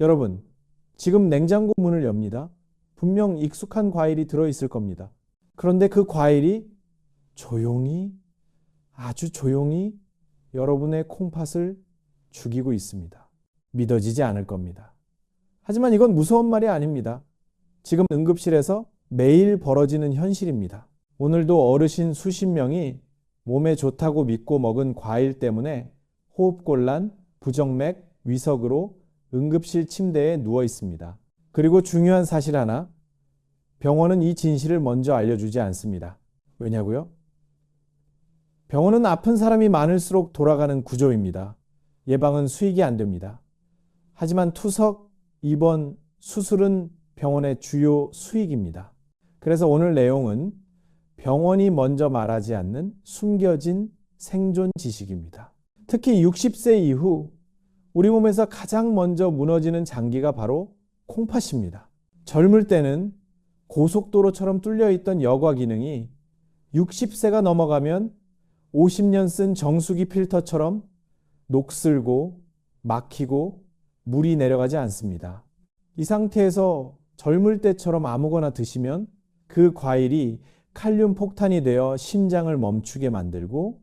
여러분, 지금 냉장고 문을 엽니다. 분명 익숙한 과일이 들어있을 겁니다. 그런데 그 과일이 조용히, 아주 조용히 여러분의 콩팥을 죽이고 있습니다. 믿어지지 않을 겁니다. 하지만 이건 무서운 말이 아닙니다. 지금 응급실에서 매일 벌어지는 현실입니다. 오늘도 어르신 수십 명이 몸에 좋다고 믿고 먹은 과일 때문에 호흡곤란, 부정맥, 위석으로 응급실 침대에 누워 있습니다. 그리고 중요한 사실 하나, 병원은 이 진실을 먼저 알려주지 않습니다. 왜냐고요? 병원은 아픈 사람이 많을수록 돌아가는 구조입니다. 예방은 수익이 안 됩니다. 하지만 투석, 입원, 수술은 병원의 주요 수익입니다. 그래서 오늘 내용은 병원이 먼저 말하지 않는 숨겨진 생존 지식입니다. 특히 60세 이후 우리 몸에서 가장 먼저 무너지는 장기가 바로 콩팥입니다. 젊을 때는 고속도로처럼 뚫려있던 여과 기능이 60세가 넘어가면 50년 쓴 정수기 필터처럼 녹슬고 막히고 물이 내려가지 않습니다. 이 상태에서 젊을 때처럼 아무거나 드시면 그 과일이 칼륨 폭탄이 되어 심장을 멈추게 만들고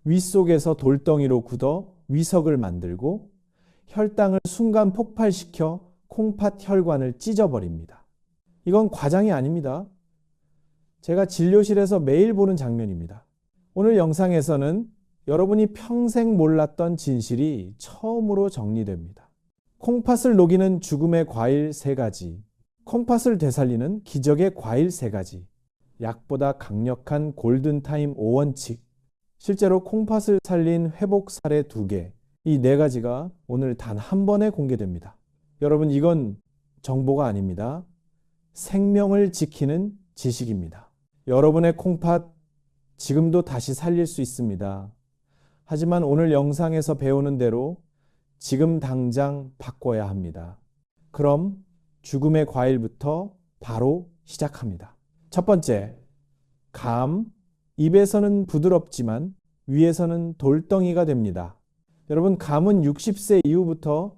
윗속에서 돌덩이로 굳어 위석을 만들고 혈당을 순간 폭발시켜 콩팥 혈관을 찢어버립니다. 이건 과장이 아닙니다. 제가 진료실에서 매일 보는 장면입니다. 오늘 영상에서는 여러분이 평생 몰랐던 진실이 처음으로 정리됩니다. 콩팥을 녹이는 죽음의 과일 3가지, 콩팥을 되살리는 기적의 과일 3가지, 약보다 강력한 골든타임 5원칙, 실제로 콩팥을 살린 회복 사례 2개, 이 4가지가 오늘 단 한 번에 공개됩니다. 여러분, 이건 정보가 아닙니다. 생명을 지키는 지식입니다. 여러분의 콩팥 지금도 다시 살릴 수 있습니다. 하지만 오늘 영상에서 배우는 대로 지금 당장 바꿔야 합니다. 그럼 죽음의 과일부터 바로 시작합니다. 첫 번째, 감. 입에서는 부드럽지만 위에서는 돌덩이가 됩니다. 여러분, 감은 60세 이후부터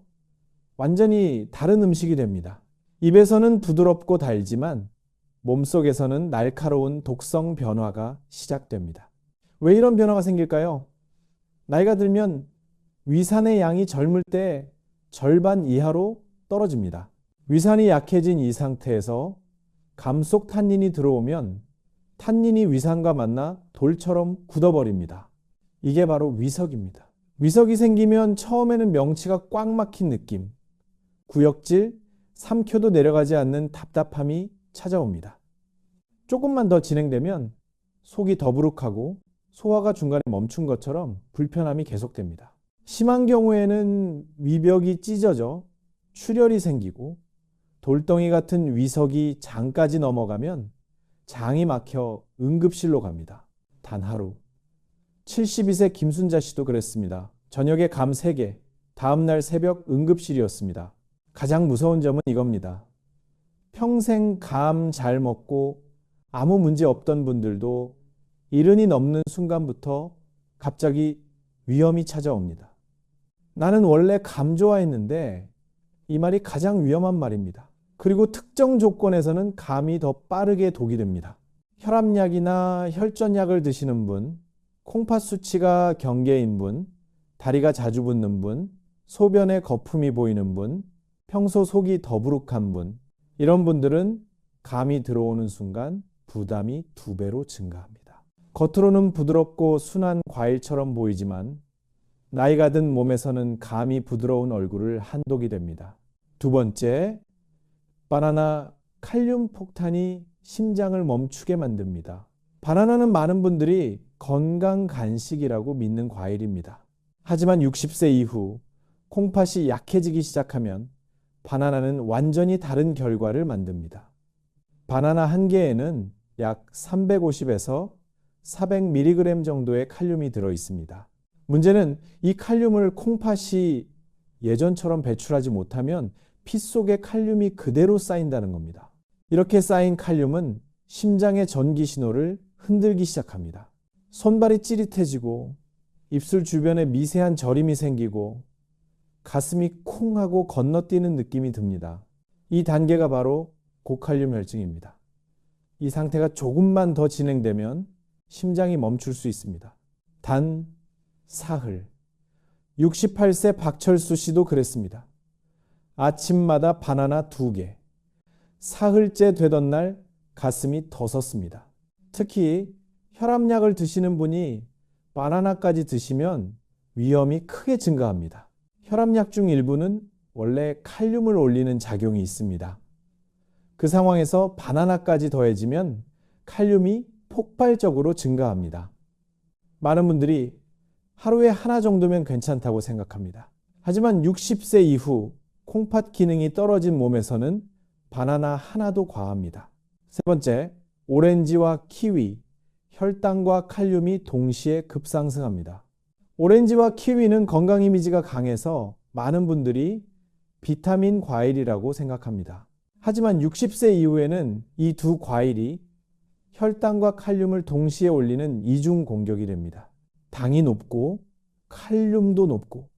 완전히 다른 음식이 됩니다. 입에서는 부드럽고 달지만 몸속에서는 날카로운 독성 변화가 시작됩니다. 왜 이런 변화가 생길까요? 나이가 들면 위산의 양이 젊을 때 절반 이하로 떨어집니다. 위산이 약해진 이 상태에서 감 속 탄닌이 들어오면 탄닌이 위산과 만나 돌처럼 굳어버립니다. 이게 바로 위석입니다. 위석이 생기면 처음에는 명치가 꽉 막힌 느낌, 구역질, 삼켜도 내려가지 않는 답답함이 찾아옵니다. 조금만 더 진행되면 속이 더부룩하고 소화가 중간에 멈춘 것처럼 불편함이 계속됩니다. 심한 경우에는 위벽이 찢어져 출혈이 생기고 돌덩이 같은 위석이 장까지 넘어가면 장이 막혀 응급실로 갑니다. 단 하루. 72세 김순자 씨도 그랬습니다. 저녁에 감 3개, 다음날 새벽 응급실이었습니다. 가장 무서운 점은 이겁니다. 평생 감 잘 먹고 아무 문제 없던 분들도 70이 넘는 순간부터 갑자기 위험이 찾아옵니다. 나는 원래 감 좋아했는데 이 말이 가장 위험한 말입니다. 그리고 특정 조건에서는 감이 더 빠르게 독이 됩니다. 혈압약이나 혈전약을 드시는 분, 콩팥 수치가 경계인 분, 다리가 자주 붓는 분, 소변에 거품이 보이는 분, 평소 속이 더부룩한 분, 이런 분들은 감이 들어오는 순간 부담이 2배로 증가합니다. 겉으로는 부드럽고 순한 과일처럼 보이지만 나이가 든 몸에서는 감이 부드러운 얼굴을 한독이 됩니다. 2번째, 바나나 칼륨 폭탄이 심장을 멈추게 만듭니다. 바나나는 많은 분들이 건강 간식이라고 믿는 과일입니다. 하지만 60세 이후 콩팥이 약해지기 시작하면 바나나는 완전히 다른 결과를 만듭니다. 바나나 한 개에는 약 350에서 400mg 정도의 칼륨이 들어 있습니다. 문제는 이 칼륨을 콩팥이 예전처럼 배출하지 못하면 피 속에 칼륨이 그대로 쌓인다는 겁니다. 이렇게 쌓인 칼륨은 심장의 전기 신호를 흔들기 시작합니다. 손발이 찌릿해지고 입술 주변에 미세한 저림이 생기고 가슴이 콩 하고 건너뛰는 느낌이 듭니다. 이 단계가 바로 고칼륨 혈증입니다. 이 상태가 조금만 더 진행되면 심장이 멈출 수 있습니다. 단 사흘. 68세 박철수 씨도 그랬습니다. 아침마다 바나나 2개. 사흘째 되던 날 가슴이 터섰습니다. 특히 혈압약을 드시는 분이 바나나까지 드시면 위험이 크게 증가합니다. 혈압약 중 일부는 원래 칼륨을 올리는 작용이 있습니다. 그 상황에서 바나나까지 더해지면 칼륨이 폭발적으로 증가합니다. 많은 분들이 하루에 하나 정도면 괜찮다고 생각합니다. 하지만 60세 이후 콩팥 기능이 떨어진 몸에서는 바나나 하나도 과합니다. 세 번째, 오렌지와 키위, 혈당과 칼륨이 동시에 급상승합니다. 오렌지와 키위는 건강 이미지가 강해서 많은 분들이 비타민 과일이라고 생각합니다. 하지만 60세 이후에는 이 두 과일이 혈당과 칼륨을 동시에 올리는 이중 공격이 됩니다. 당이 높고 칼륨도 높고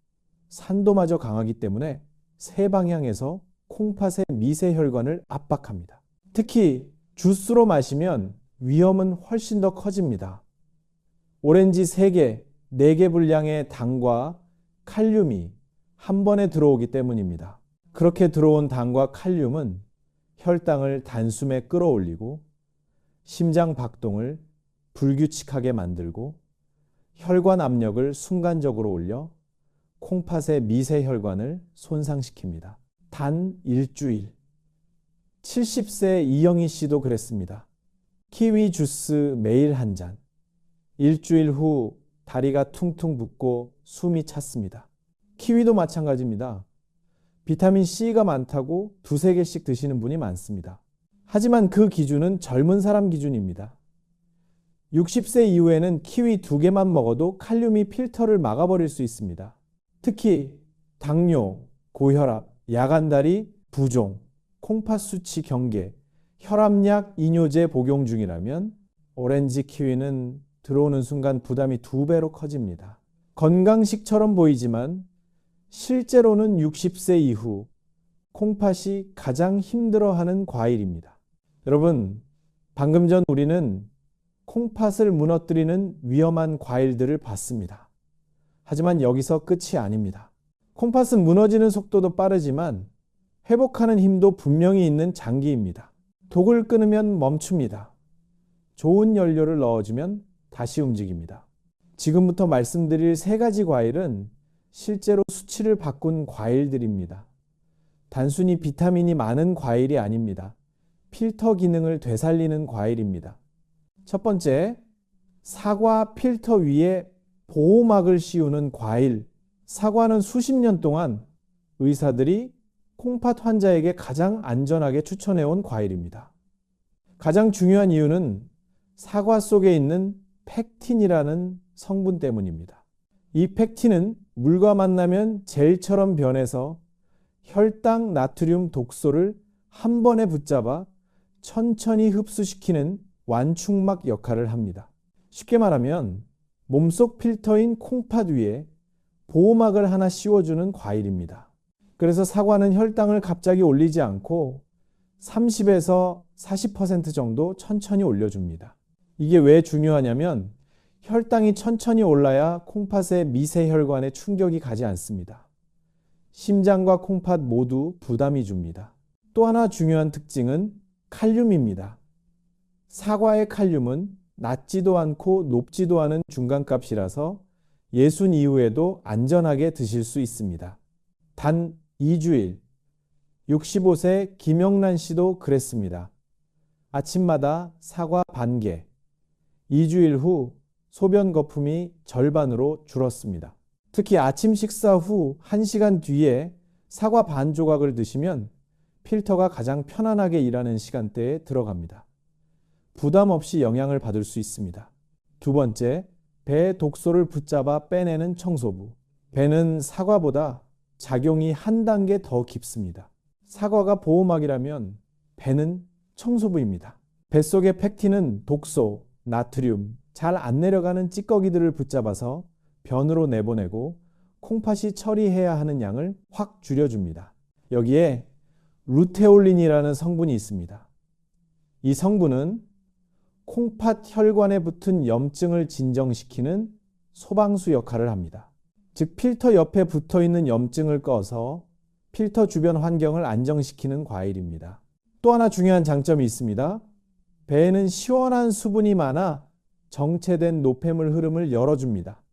산도마저 강하기 때문에 세 방향에서 콩팥의 미세혈관을 압박합니다. 특히 주스로 마시면 위험은 훨씬 더 커집니다. 오렌지 3개, 4개 분량의 당과 칼륨이 한 번에 들어오기 때문입니다. 그렇게 들어온 당과 칼륨은 혈당을 단숨에 끌어올리고 심장 박동을 불규칙하게 만들고 혈관 압력을 순간적으로 올려 콩팥의 미세혈관을 손상시킵니다. 단 일주일. 70세 이영희 씨도 그랬습니다. 키위 주스 매일 한 잔. 일주일 후 다리가 퉁퉁 붓고 숨이 찼습니다. 키위도 마찬가지입니다. 비타민 C가 많다고 2-3개씩 드시는 분이 많습니다. 하지만 그 기준은 젊은 사람 기준입니다. 60세 이후에는 키위 2개만 먹어도 칼륨이 필터를 막아버릴 수 있습니다. 특히 당뇨, 고혈압, 야간다리, 부종, 콩팥 수치 경계, 혈압약, 이뇨제 복용 중이라면 오렌지 키위는 들어오는 순간 부담이 2배로 커집니다. 건강식처럼 보이지만 실제로는 60세 이후 콩팥이 가장 힘들어하는 과일입니다. 여러분, 방금 전 우리는 콩팥을 무너뜨리는 위험한 과일들을 봤습니다. 하지만 여기서 끝이 아닙니다. 콩팥은 무너지는 속도도 빠르지만 회복하는 힘도 분명히 있는 장기입니다. 독을 끊으면 멈춥니다. 좋은 연료를 넣어주면 다시 움직입니다. 지금부터 말씀드릴 3가지 과일은 실제로 수치를 바꾼 과일들입니다. 단순히 비타민이 많은 과일이 아닙니다. 필터 기능을 되살리는 과일입니다. 첫 번째, 사과 필터 위에 보호막을 씌우는 과일. 사과는 수십 년 동안 의사들이 콩팥 환자에게 가장 안전하게 추천해온 과일입니다. 가장 중요한 이유는 사과 속에 있는 펙틴이라는 성분 때문입니다. 이 펙틴은 물과 만나면 젤처럼 변해서 혈당, 나트륨, 독소를 한 번에 붙잡아 천천히 흡수시키는 완충막 역할을 합니다. 쉽게 말하면 몸속 필터인 콩팥 위에 보호막을 하나 씌워주는 과일입니다. 그래서 사과는 혈당을 갑자기 올리지 않고 30에서 40% 정도 천천히 올려줍니다. 이게 왜 중요하냐면 혈당이 천천히 올라야 콩팥의 미세혈관에 충격이 가지 않습니다. 심장과 콩팥 모두 부담이 줍니다. 또 하나 중요한 특징은 칼륨입니다. 사과의 칼륨은 낮지도 않고 높지도 않은 중간값이라서 예순 이후에도 안전하게 드실 수 있습니다. 단 2주일. 65세 김영란 씨도 그랬습니다. 아침마다 사과 반 개. 2주일 후 소변 거품이 절반으로 줄었습니다. 특히 아침 식사 후 1시간 뒤에 사과 반 조각을 드시면 필터가 가장 편안하게 일하는 시간대에 들어갑니다. 부담 없이 영향을 받을 수 있습니다. 두 번째, 배의 독소를 붙잡아 빼내는 청소부. 배는 사과보다 작용이 한 단계 더 깊습니다. 사과가 보호막이라면 배는 청소부입니다. 뱃속의 펙틴은 독소, 나트륨, 잘 안 내려가는 찌꺼기들을 붙잡아서 변으로 내보내고 콩팥이 처리해야 하는 양을 확 줄여줍니다. 여기에 루테올린이라는 성분이 있습니다. 이 성분은 콩팥 혈관에 붙은 염증을 진정시키는 소방수 역할을 합니다. 즉 필터 옆에 붙어 있는 염증을 꺼서 필터 주변 환경을 안정시키는 과일입니다. 또 하나 중요한 장점이 있습니다. 배에는 시원한 수분이 많아 정체된 노폐물 흐름을 열어줍니다.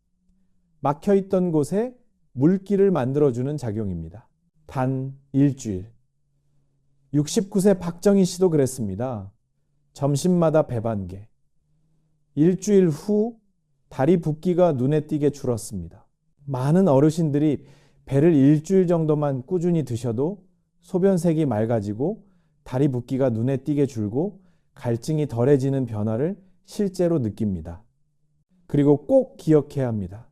막혀있던 곳에 물기를 만들어주는 작용입니다. 단 일주일. 69세 박정희 씨도 그랬습니다. 점심마다 배반개. 일주일 후 다리 붓기가 눈에 띄게 줄었습니다. 많은 어르신들이 배를 일주일 정도만 꾸준히 드셔도 소변색이 맑아지고 다리 붓기가 눈에 띄게 줄고 갈증이 덜해지는 변화를 실제로 느낍니다. 그리고 꼭 기억해야 합니다.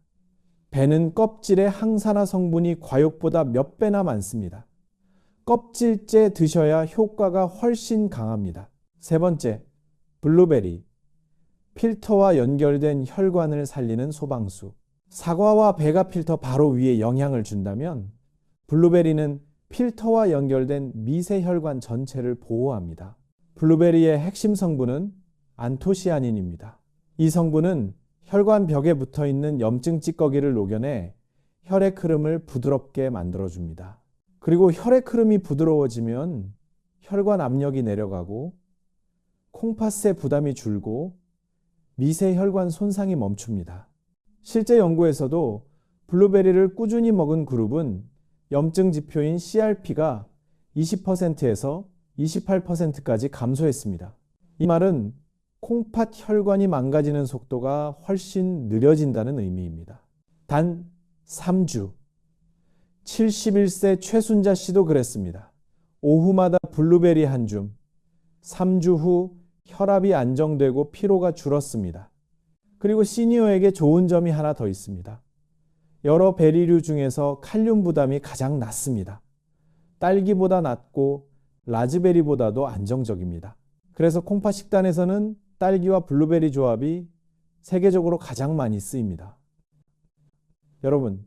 배는 껍질에 항산화 성분이 과육보다 몇 배나 많습니다. 껍질째 드셔야 효과가 훨씬 강합니다. 세 번째, 블루베리. 필터와 연결된 혈관을 살리는 소방수. 사과와 배가 필터 바로 위에 영향을 준다면 블루베리는 필터와 연결된 미세혈관 전체를 보호합니다. 블루베리의 핵심 성분은 안토시아닌입니다. 이 성분은 혈관 벽에 붙어 있는 염증 찌꺼기를 녹여내 혈액 흐름을 부드럽게 만들어줍니다. 그리고 혈액 흐름이 부드러워지면 혈관 압력이 내려가고 콩팥의 부담이 줄고 미세혈관 손상이 멈춥니다. 실제 연구에서도 블루베리를 꾸준히 먹은 그룹은 염증 지표인 CRP가 20%에서 28%까지 감소했습니다. 이 말은 콩팥 혈관이 망가지는 속도가 훨씬 느려진다는 의미입니다. 단 3주. 71세 최순자 씨도 그랬습니다. 오후마다 블루베리 한 줌. 3주 후 혈압이 안정되고 피로가 줄었습니다. 그리고 시니어에게 좋은 점이 하나 더 있습니다. 여러 베리류 중에서 칼륨 부담이 가장 낮습니다. 딸기보다 낮고 라즈베리보다도 안정적입니다. 그래서 콩팥 식단에서는 딸기와 블루베리 조합이 세계적으로 가장 많이 쓰입니다. 여러분,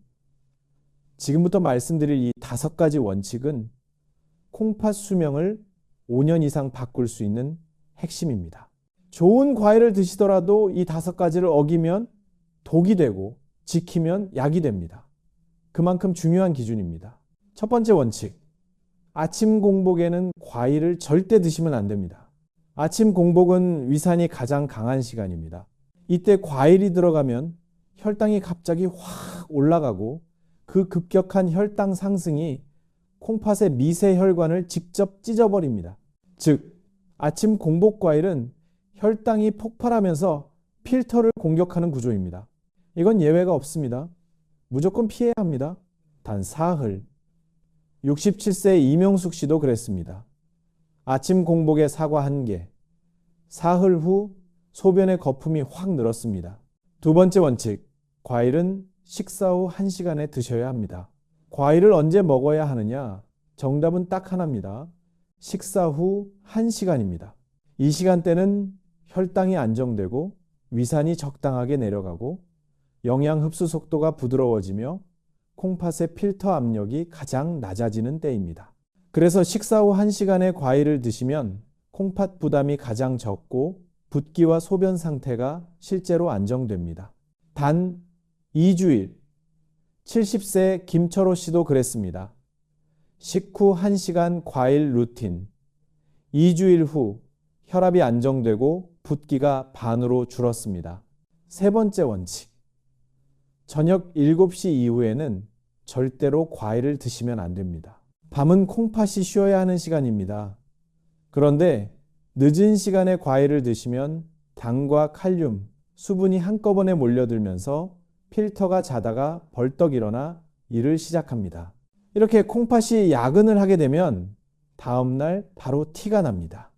지금부터 말씀드릴 이 5가지 원칙은 콩팥 수명을 5년 이상 바꿀 수 있는 핵심입니다. 좋은 과일을 드시더라도 이 5가지를 어기면 독이 되고 지키면 약이 됩니다. 그만큼 중요한 기준입니다. 첫 번째 원칙. 아침 공복에는 과일을 절대 드시면 안 됩니다. 아침 공복은 위산이 가장 강한 시간입니다. 이때 과일이 들어가면 혈당이 갑자기 확 올라가고 그 급격한 혈당 상승이 콩팥의 미세혈관을 직접 찢어버립니다. 즉, 아침 공복 과일은 혈당이 폭발하면서 필터를 공격하는 구조입니다. 이건 예외가 없습니다. 무조건 피해야 합니다. 단 사흘. 67세 이명숙 씨도 그랬습니다. 아침 공복에 사과 1개. 사흘 후 소변의 거품이 확 늘었습니다. 두 번째 원칙. 과일은 식사 후 1시간에 드셔야 합니다. 과일을 언제 먹어야 하느냐? 정답은 딱 하나입니다. 식사 후 1시간입니다. 이 시간대는 혈당이 안정되고 위산이 적당하게 내려가고 영양 흡수 속도가 부드러워지며 콩팥의 필터 압력이 가장 낮아지는 때입니다. 그래서 식사 후 1시간에 과일을 드시면 콩팥 부담이 가장 적고 붓기와 소변 상태가 실제로 안정됩니다. 단 2주일. 70세 김철호 씨도 그랬습니다. 식후 1시간 과일 루틴. 2주일 후 혈압이 안정되고 붓기가 반으로 줄었습니다. 세 번째 원칙. 저녁 7시 이후에는 절대로 과일을 드시면 안 됩니다. 밤은 콩팥이 쉬어야 하는 시간입니다. 그런데 늦은 시간에 과일을 드시면 당과 칼륨, 수분이 한꺼번에 몰려들면서 필터가 자다가 벌떡 일어나 일을 시작합니다. 이렇게 콩팥이 야근을 하게 되면 다음날 바로 티가 납니다.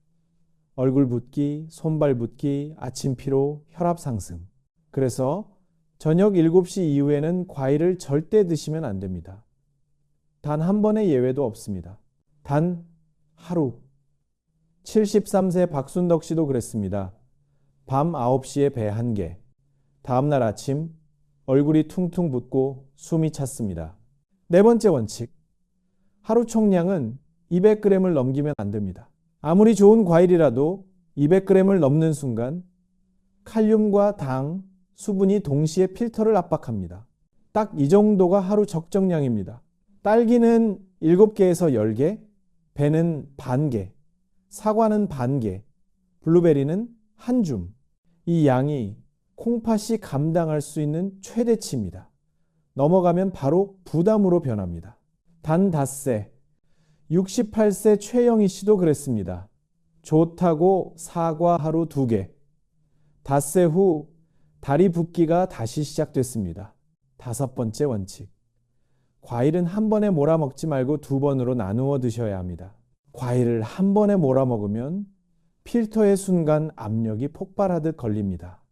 얼굴 붓기, 손발 붓기, 아침 피로, 혈압 상승. 그래서 저녁 7시 이후에는 과일을 절대 드시면 안 됩니다. 단 한 번의 예외도 없습니다. 단 하루. 73세 박순덕 씨도 그랬습니다. 밤 9시에 배 1개. 다음날 아침 얼굴이 퉁퉁 붓고 숨이 찼습니다. 네 번째 원칙. 하루 총량은 200g을 넘기면 안 됩니다. 아무리 좋은 과일이라도 200g을 넘는 순간 칼륨과 당, 수분이 동시에 필터를 압박합니다. 딱 이 정도가 하루 적정량입니다. 딸기는 7개에서 10개, 배는 반 개, 사과는 반 개, 블루베리는 한 줌. 이 양이 콩팥이 감당할 수 있는 최대치입니다. 넘어가면 바로 부담으로 변합니다. 단 닷새, 68세 최영희 씨도 그랬습니다. 좋다고 사과 하루 2개. 닷새 후 다리 붓기가 다시 시작됐습니다. 5번째 원칙. 과일은 한 번에 몰아먹지 말고 2번으로 나누어 드셔야 합니다. 과일을 한 번에 몰아먹으면 필터의 순간 압력이 폭발하듯 걸립니다.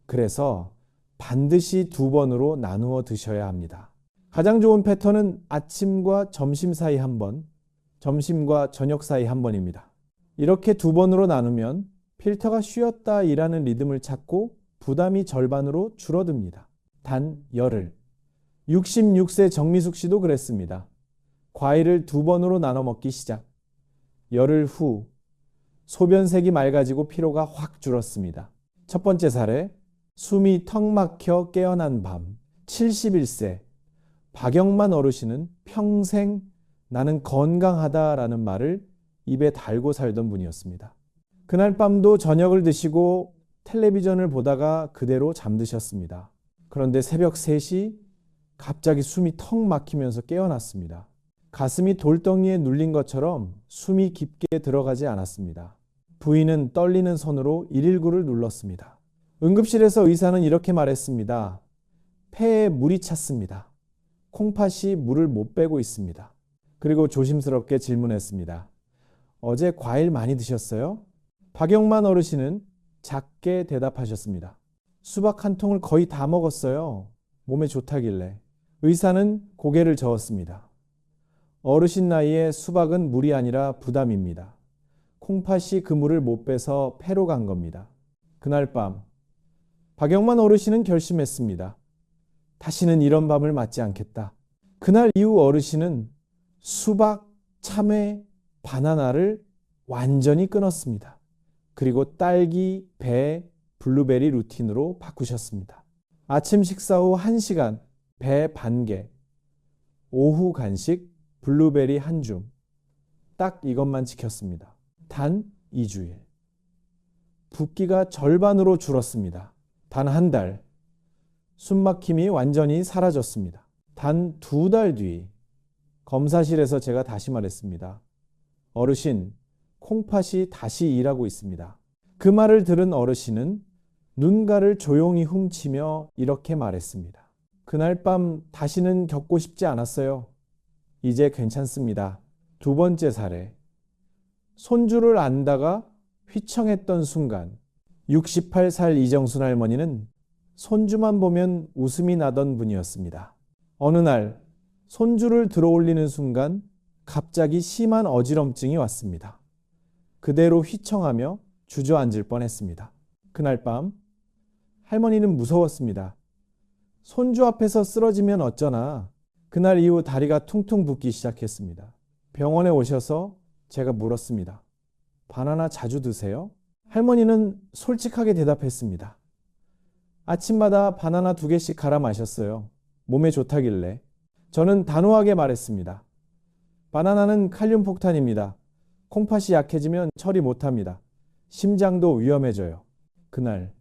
그래서 반드시 2번으로 나누어 드셔야 합니다. 가장 좋은 패턴은 아침과 점심 사이 한 번, 점심과 저녁 사이 한 번입니다. 이렇게 2번으로 나누면 필터가 쉬었다 일하는 리듬을 찾고 부담이 절반으로 줄어듭니다. 단 열흘. 66세 정미숙 씨도 그랬습니다. 과일을 2번으로 나눠 먹기 시작. 열흘 후 소변색이 맑아지고 피로가 확 줄었습니다. 첫 번째 사례, 숨이 턱 막혀 깨어난 밤. 71세 박영만 어르신은 평생 나는 건강하다라는 말을 입에 달고 살던 분이었습니다. 그날 밤도 저녁을 드시고 텔레비전을 보다가 그대로 잠드셨습니다. 그런데 새벽 3시 갑자기 숨이 턱 막히면서 깨어났습니다. 가슴이 돌덩이에 눌린 것처럼 숨이 깊게 들어가지 않았습니다. 부인은 떨리는 손으로 119를 눌렀습니다. 응급실에서 의사는 이렇게 말했습니다. 폐에 물이 찼습니다. 콩팥이 물을 못 빼고 있습니다. 그리고 조심스럽게 질문했습니다. 어제 과일 많이 드셨어요? 박영만 어르신은 작게 대답하셨습니다. 수박 한 통을 거의 다 먹었어요. 몸에 좋다길래. 의사는 고개를 저었습니다. 어르신 나이에 수박은 물이 아니라 부담입니다. 콩팥이 그 물을 못 빼서 폐로 간 겁니다. 그날 밤 박영만 어르신은 결심했습니다. 다시는 이런 밤을 맞지 않겠다. 그날 이후 어르신은 수박, 참외, 바나나를 완전히 끊었습니다. 그리고 딸기, 배, 블루베리 루틴으로 바꾸셨습니다. 아침 식사 후 1시간 배 반 개, 오후 간식 블루베리 한 줌. 딱 이것만 지켰습니다. 단 2주일. 붓기가 절반으로 줄었습니다. 단 한 달. 숨막힘이 완전히 사라졌습니다. 단 2달 뒤 검사실에서 제가 다시 말했습니다. 어르신, 콩팥이 다시 일하고 있습니다. 그 말을 들은 어르신은 눈가를 조용히 훔치며 이렇게 말했습니다. 그날 밤 다시는 겪고 싶지 않았어요. 이제 괜찮습니다. 2번째 사례. 손주를 안다가 휘청했던 순간 68살 이정순 할머니는 손주만 보면 웃음이 나던 분이었습니다. 어느 날 손주를 들어올리는 순간 갑자기 심한 어지럼증이 왔습니다. 그대로 휘청하며 주저앉을 뻔했습니다. 그날 밤 할머니는 무서웠습니다. 손주 앞에서 쓰러지면 어쩌나. 그날 이후 다리가 퉁퉁 붓기 시작했습니다. 병원에 오셔서 제가 물었습니다. 바나나 자주 드세요? 할머니는 솔직하게 대답했습니다. 아침마다 바나나 2개씩 갈아 마셨어요. 몸에 좋다길래. 저는 단호하게 말했습니다. 바나나는 칼륨 폭탄입니다. 콩팥이 약해지면 처리 못합니다. 심장도 위험해져요. 그날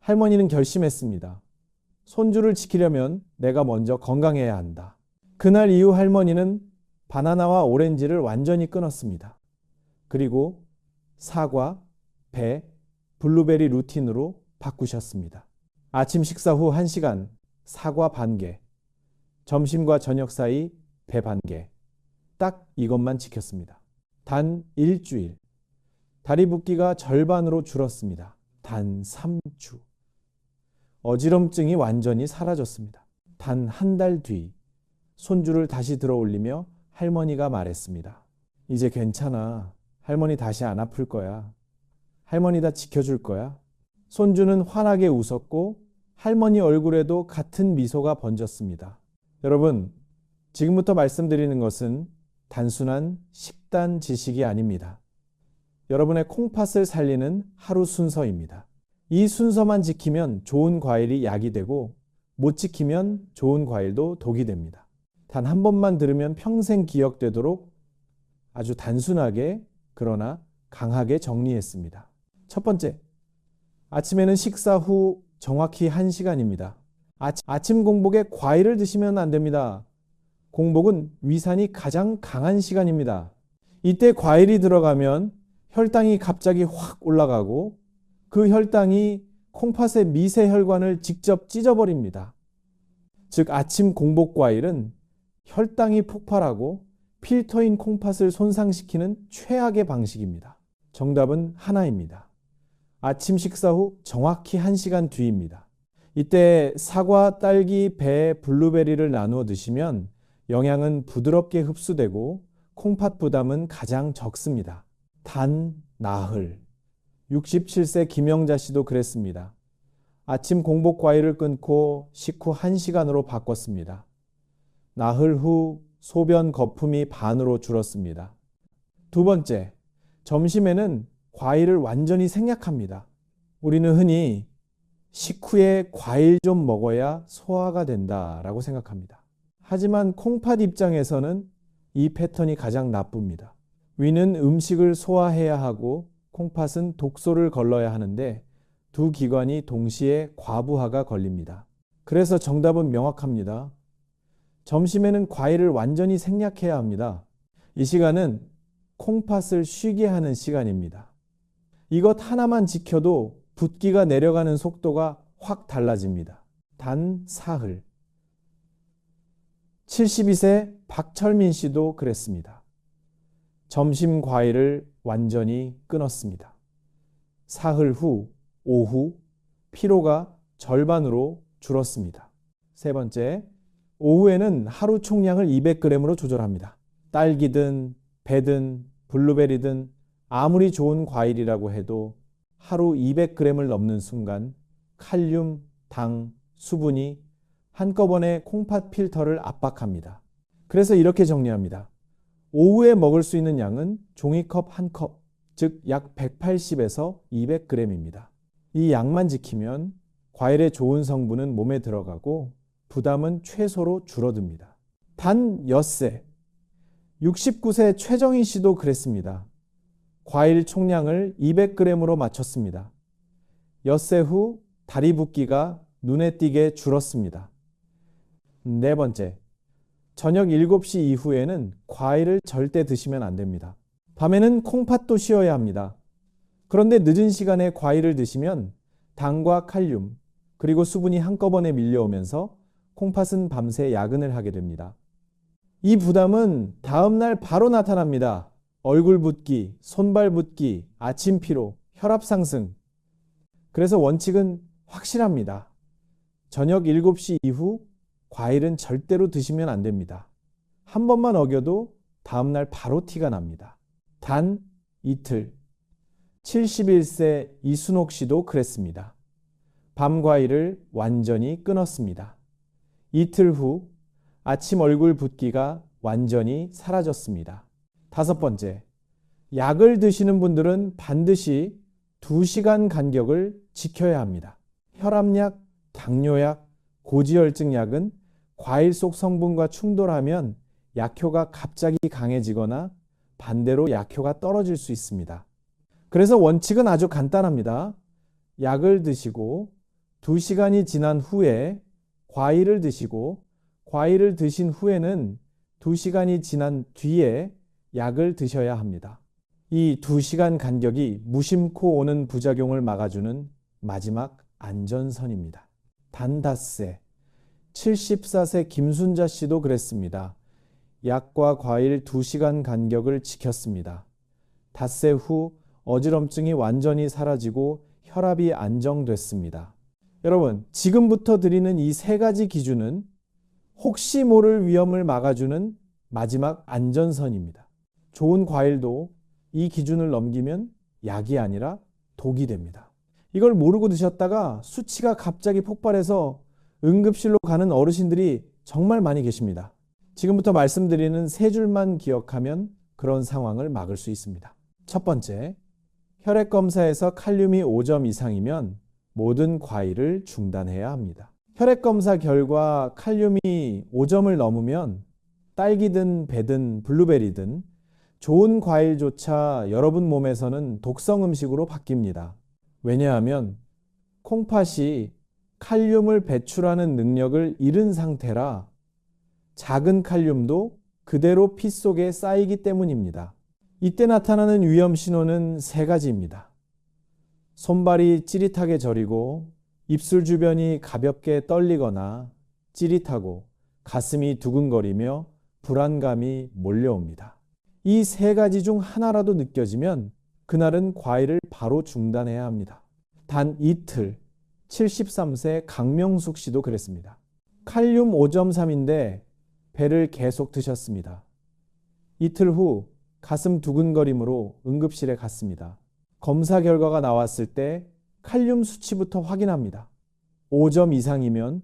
할머니는 결심했습니다. 손주를 지키려면 내가 먼저 건강해야 한다. 그날 이후 할머니는 바나나와 오렌지를 완전히 끊었습니다. 그리고 사과, 배, 블루베리 루틴으로 바꾸셨습니다. 아침 식사 후 1시간 사과 반 개, 점심과 저녁 사이 배 반 개. 딱 이것만 지켰습니다. 단 일주일. 다리 붓기가 절반으로 줄었습니다. 단 3주. 어지럼증이 완전히 사라졌습니다. 단 한 달 뒤 손주를 다시 들어올리며 할머니가 말했습니다. 이제 괜찮아. 할머니 다시 안 아플 거야. 할머니 다 지켜줄 거야. 손주는 환하게 웃었고 할머니 얼굴에도 같은 미소가 번졌습니다. 여러분, 지금부터 말씀드리는 것은 단순한 식단 지식이 아닙니다. 여러분의 콩팥을 살리는 하루 순서입니다. 이 순서만 지키면 좋은 과일이 약이 되고 못 지키면 좋은 과일도 독이 됩니다. 단 한 번만 들으면 평생 기억되도록 아주 단순하게 그러나 강하게 정리했습니다. 첫 번째, 아침에는 식사 후 정확히 1시간입니다. 아침 공복에 과일을 드시면 안 됩니다. 공복은 위산이 가장 강한 시간입니다. 이때 과일이 들어가면 혈당이 갑자기 확 올라가고 그 혈당이 콩팥의 미세 혈관을 직접 찢어버립니다. 즉 아침 공복 과일은 혈당이 폭발하고 필터인 콩팥을 손상시키는 최악의 방식입니다. 정답은 하나입니다. 아침 식사 후 정확히 1시간 뒤입니다. 이때 사과, 딸기, 배, 블루베리를 나누어 드시면 영양은 부드럽게 흡수되고 콩팥 부담은 가장 적습니다. 단, 나흘. 67세 김영자 씨도 그랬습니다. 아침 공복 과일을 끊고 식후 1시간으로 바꿨습니다. 나흘 후 소변 거품이 반으로 줄었습니다. 두 번째, 점심에는 과일을 완전히 생략합니다. 우리는 흔히 식후에 과일 좀 먹어야 소화가 된다라고 생각합니다. 하지만 콩팥 입장에서는 이 패턴이 가장 나쁩니다. 위는 음식을 소화해야 하고 콩팥은 독소를 걸러야 하는데 두 기관이 동시에 과부하가 걸립니다. 그래서 정답은 명확합니다. 점심에는 과일을 완전히 생략해야 합니다. 이 시간은 콩팥을 쉬게 하는 시간입니다. 이것 하나만 지켜도 붓기가 내려가는 속도가 확 달라집니다. 단 사흘. 72세 박철민 씨도 그랬습니다. 점심 과일을 완전히 끊었습니다. 사흘 후 오후 피로가 절반으로 줄었습니다. 세 번째, 오후에는 하루 총량을 200g으로 조절합니다. 딸기든 배든 블루베리든 아무리 좋은 과일이라고 해도 하루 200g을 넘는 순간 칼륨, 당, 수분이 한꺼번에 콩팥 필터를 압박합니다. 그래서 이렇게 정리합니다. 오후에 먹을 수 있는 양은 종이컵 1컵, 즉 약 180에서 200g입니다. 이 양만 지키면 과일의 좋은 성분은 몸에 들어가고 부담은 최소로 줄어듭니다. 단 엿새. 69세 최정희 씨도 그랬습니다. 과일 총량을 200g으로 맞췄습니다. 엿새 후 다리 붓기가 눈에 띄게 줄었습니다. 네 번째, 저녁 7시 이후에는 과일을 절대 드시면 안 됩니다. 밤에는 콩팥도 쉬어야 합니다. 그런데 늦은 시간에 과일을 드시면 당과 칼륨, 그리고 수분이 한꺼번에 밀려오면서 콩팥은 밤새 야근을 하게 됩니다. 이 부담은 다음날 바로 나타납니다. 얼굴 붓기, 손발 붓기, 아침 피로, 혈압 상승. 그래서 원칙은 확실합니다. 저녁 7시 이후 과일은 절대로 드시면 안 됩니다. 한 번만 어겨도 다음날 바로 티가 납니다. 단 이틀. 71세 이순옥 씨도 그랬습니다. 밤 과일을 완전히 끊었습니다. 이틀 후 아침 얼굴 붓기가 완전히 사라졌습니다. 다섯 번째, 약을 드시는 분들은 반드시 2시간 간격을 지켜야 합니다. 혈압약, 당뇨약, 고지혈증 약은 과일 속 성분과 충돌하면 약효가 갑자기 강해지거나 반대로 약효가 떨어질 수 있습니다. 그래서 원칙은 아주 간단합니다. 약을 드시고 2시간이 지난 후에 과일을 드시고 과일을 드신 후에는 2시간이 지난 뒤에 약을 드셔야 합니다. 이 2시간 간격이 무심코 오는 부작용을 막아주는 마지막 안전선입니다. 단 닷새. 74세 김순자 씨도 그랬습니다. 약과 과일 2시간 간격을 지켰습니다. 닷새 후 어지럼증이 완전히 사라지고 혈압이 안정됐습니다. 여러분, 지금부터 드리는 이 3가지 기준은 혹시 모를 위험을 막아주는 마지막 안전선입니다. 좋은 과일도 이 기준을 넘기면 약이 아니라 독이 됩니다. 이걸 모르고 드셨다가 수치가 갑자기 폭발해서 응급실로 가는 어르신들이 정말 많이 계십니다. 지금부터 말씀드리는 세 줄만 기억하면 그런 상황을 막을 수 있습니다. 첫 번째, 혈액 검사에서 칼륨이 5점 이상이면 모든 과일을 중단해야 합니다. 혈액 검사 결과 칼륨이 5점을 넘으면 딸기든 배든 블루베리든 좋은 과일조차 여러분 몸에서는 독성 음식으로 바뀝니다. 왜냐하면 콩팥이 칼륨을 배출하는 능력을 잃은 상태라 작은 칼륨도 그대로 피 속에 쌓이기 때문입니다. 이때 나타나는 위험 신호는 세 가지입니다. 손발이 찌릿하게 저리고 입술 주변이 가볍게 떨리거나 찌릿하고 가슴이 두근거리며 불안감이 몰려옵니다. 이 세 가지 중 하나라도 느껴지면 그날은 과일을 바로 중단해야 합니다. 단 이틀 73세 강명숙 씨도 그랬습니다. 칼륨 5.3인데 배를 계속 드셨습니다. 이틀 후 가슴 두근거림으로 응급실에 갔습니다. 검사 결과가 나왔을 때 칼륨 수치부터 확인합니다. 5점 이상이면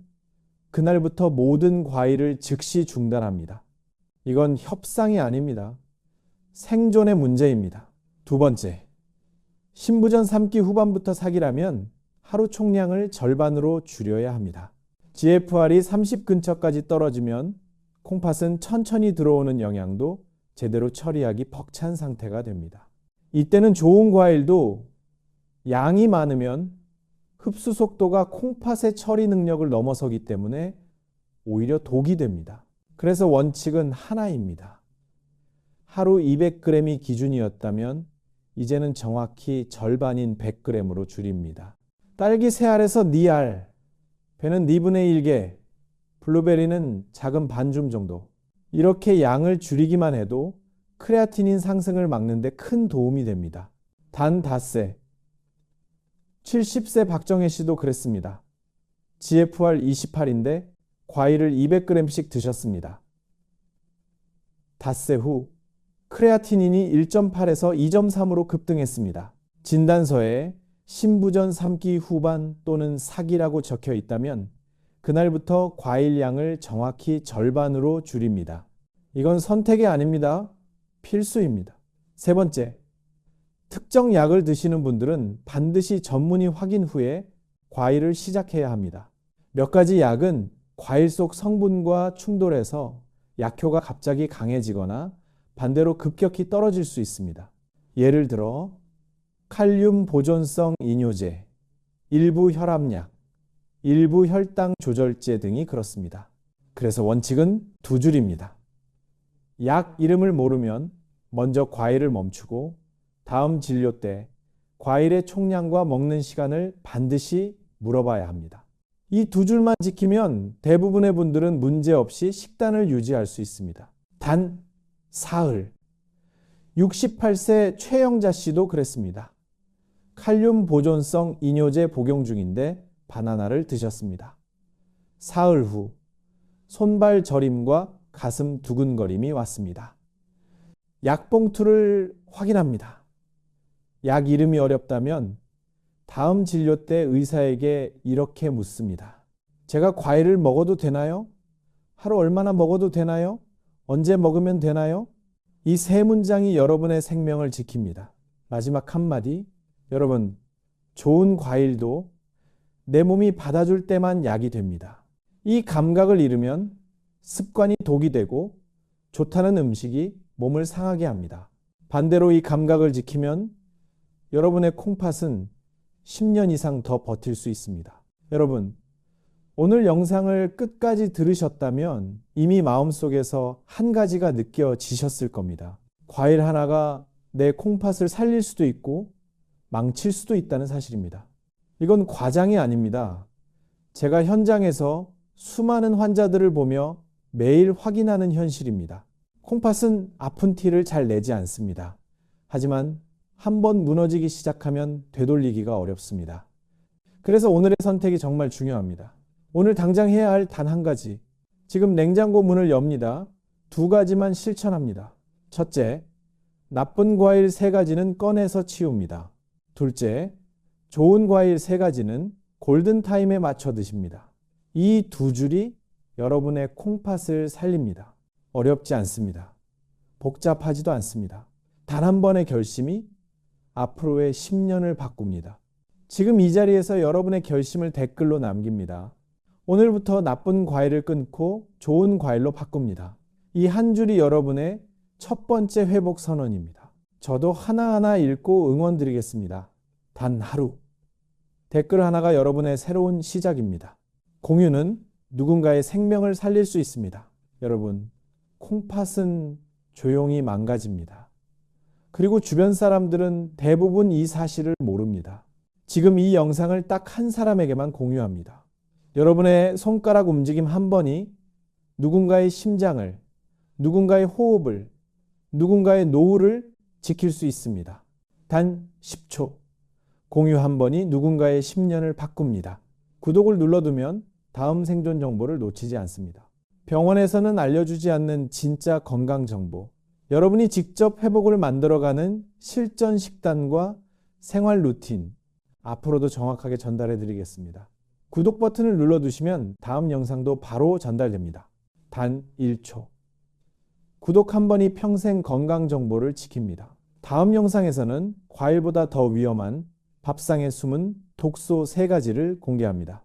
그날부터 모든 과일을 즉시 중단합니다. 이건 협상이 아닙니다. 생존의 문제입니다. 두 번째, 신부전 3기 후반부터 사기라면 하루 총량을 절반으로 줄여야 합니다. GFR이 30 근처까지 떨어지면 콩팥은 천천히 들어오는 영양도 제대로 처리하기 벅찬 상태가 됩니다. 이때는 좋은 과일도 양이 많으면 흡수 속도가 콩팥의 처리 능력을 넘어서기 때문에 오히려 독이 됩니다. 그래서 원칙은 하나입니다. 하루 200g이 기준이었다면 이제는 정확히 절반인 100g으로 줄입니다. 딸기 3알에서 4알, 배는 2분의 1개, 블루베리는 작은 반줌 정도. 이렇게 양을 줄이기만 해도 크레아티닌 상승을 막는 데 큰 도움이 됩니다. 단 닷새. 70세 박정혜 씨도 그랬습니다. GFR 28인데 과일을 200g씩 드셨습니다. 닷새 후 크레아티닌이 1.8에서 2.3으로 급등했습니다. 진단서에 신부전 3기 후반 또는 사기라고 적혀 있다면 그날부터 과일 양을 정확히 절반으로 줄입니다. 이건 선택이 아닙니다. 필수입니다. 세 번째, 특정 약을 드시는 분들은 반드시 전문의 확인 후에 과일을 시작해야 합니다. 몇 가지 약은 과일 속 성분과 충돌해서 약효가 갑자기 강해지거나 반대로 급격히 떨어질 수 있습니다. 예를 들어 칼륨 보존성 이뇨제, 일부 혈압약, 일부 혈당 조절제 등이 그렇습니다. 그래서 원칙은 두 줄입니다. 약 이름을 모르면 먼저 과일을 멈추고 다음 진료 때 과일의 총량과 먹는 시간을 반드시 물어봐야 합니다. 이 두 줄만 지키면 대부분의 분들은 문제없이 식단을 유지할 수 있습니다. 단 사흘. 68세 최영자 씨도 그랬습니다. 칼륨 보존성 이뇨제 복용 중인데 바나나를 드셨습니다. 사흘 후 손발 저림과 가슴 두근거림이 왔습니다. 약봉투를 확인합니다. 약 이름이 어렵다면 다음 진료 때 의사에게 이렇게 묻습니다. 제가 과일을 먹어도 되나요? 하루 얼마나 먹어도 되나요? 언제 먹으면 되나요? 이 세 문장이 여러분의 생명을 지킵니다. 마지막 한마디, 여러분, 좋은 과일도 내 몸이 받아줄 때만 약이 됩니다. 이 감각을 잃으면 습관이 독이 되고 좋다는 음식이 몸을 상하게 합니다. 반대로 이 감각을 지키면 여러분의 콩팥은 10년 이상 더 버틸 수 있습니다. 여러분, 오늘 영상을 끝까지 들으셨다면 이미 마음속에서 한 가지가 느껴지셨을 겁니다. 과일 하나가 내 콩팥을 살릴 수도 있고 망칠 수도 있다는 사실입니다. 이건 과장이 아닙니다. 제가 현장에서 수많은 환자들을 보며 매일 확인하는 현실입니다. 콩팥은 아픈 티를 잘 내지 않습니다. 하지만 한번 무너지기 시작하면 되돌리기가 어렵습니다. 그래서 오늘의 선택이 정말 중요합니다. 오늘 당장 해야 할 단 한 가지. 지금 냉장고 문을 엽니다. 두 가지만 실천합니다. 첫째, 나쁜 과일 3가지는 꺼내서 치웁니다. 둘째, 좋은 과일 3가지는 골든타임에 맞춰 드십니다. 이 2줄이 여러분의 콩팥을 살립니다. 어렵지 않습니다. 복잡하지도 않습니다. 단 한 번의 결심이 앞으로의 10년을 바꿉니다. 지금 이 자리에서 여러분의 결심을 댓글로 남깁니다. 오늘부터 나쁜 과일을 끊고 좋은 과일로 바꿉니다. 이 한 줄이 여러분의 첫 번째 회복 선언입니다. 저도 하나하나 읽고 응원드리겠습니다. 단 하루. 댓글 하나가 여러분의 새로운 시작입니다. 공유는 누군가의 생명을 살릴 수 있습니다. 여러분, 콩팥은 조용히 망가집니다. 그리고 주변 사람들은 대부분 이 사실을 모릅니다. 지금 이 영상을 딱 한 사람에게만 공유합니다. 여러분의 손가락 움직임 한 번이 누군가의 심장을, 누군가의 호흡을, 누군가의 노후를 지킬 수 있습니다. 단 10초. 공유 한 번이 누군가의 10년을 바꿉니다. 구독을 눌러두면 다음 생존 정보를 놓치지 않습니다. 병원에서는 알려주지 않는 진짜 건강 정보, 여러분이 직접 회복을 만들어가는 실전 식단과 생활 루틴, 앞으로도 정확하게 전달해 드리겠습니다. 구독 버튼을 눌러두시면 다음 영상도 바로 전달됩니다. 단 1초. 구독 한 번이 평생 건강 정보를 지킵니다. 다음 영상에서는 과일보다 더 위험한 밥상에 숨은 독소 3가지를 공개합니다.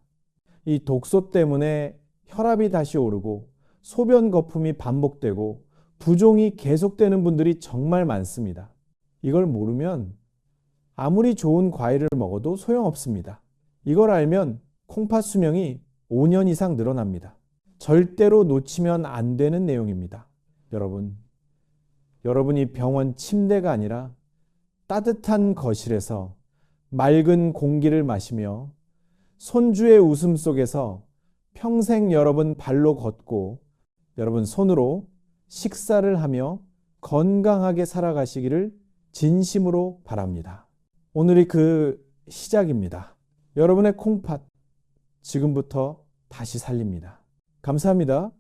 이 독소 때문에 혈압이 다시 오르고 소변 거품이 반복되고 부종이 계속되는 분들이 정말 많습니다. 이걸 모르면 아무리 좋은 과일을 먹어도 소용없습니다. 이걸 알면 콩팥 수명이 5년 이상 늘어납니다. 절대로 놓치면 안 되는 내용입니다. 여러분이 병원 침대가 아니라 따뜻한 거실에서 맑은 공기를 마시며 손주의 웃음 속에서 평생 여러분 발로 걷고 여러분 손으로 식사를 하며 건강하게 살아가시기를 진심으로 바랍니다. 오늘이 그 시작입니다. 여러분의 콩팥 지금부터 다시 살립니다. 감사합니다.